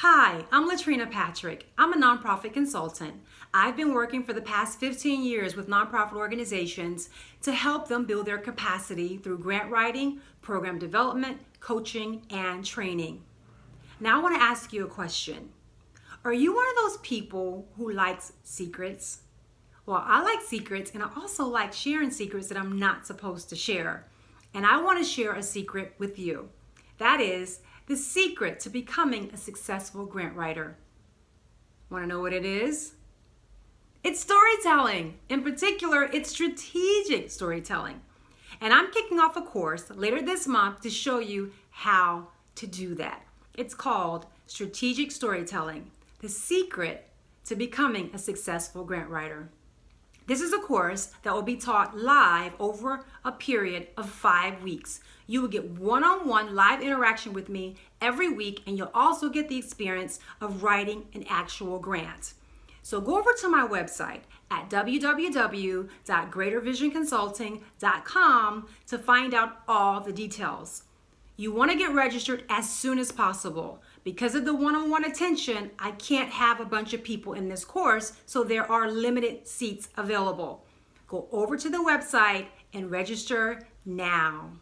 Hi, I'm Latrina Patrick. I'm a nonprofit consultant. I've been working for the past 15 years with nonprofit organizations to help them build their capacity through grant writing, program development, coaching, and training. Now I want to ask you a question. Are you one of those people who likes secrets? Well, I like secrets, and I also like sharing secrets that I'm not supposed to share. And I want to share a secret with you. That is the secret to becoming a successful grant writer. Want to know what it is? It's storytelling. In particular, it's strategic storytelling. And I'm kicking off a course later this month to show you how to do that. It's called Strategic Storytelling, the secret to becoming a successful grant writer. This is a course that will be taught live over a period of 5 weeks. You will get one-on-one live interaction with me every week, and you'll also get the experience of writing an actual grant. So go over to my website at www.greatervisionconsulting.com to find out all the details. You want to get registered as soon as possible. Because of the one-on-one attention, I can't have a bunch of people in this course, so there are limited seats available. Go over to the website and register now.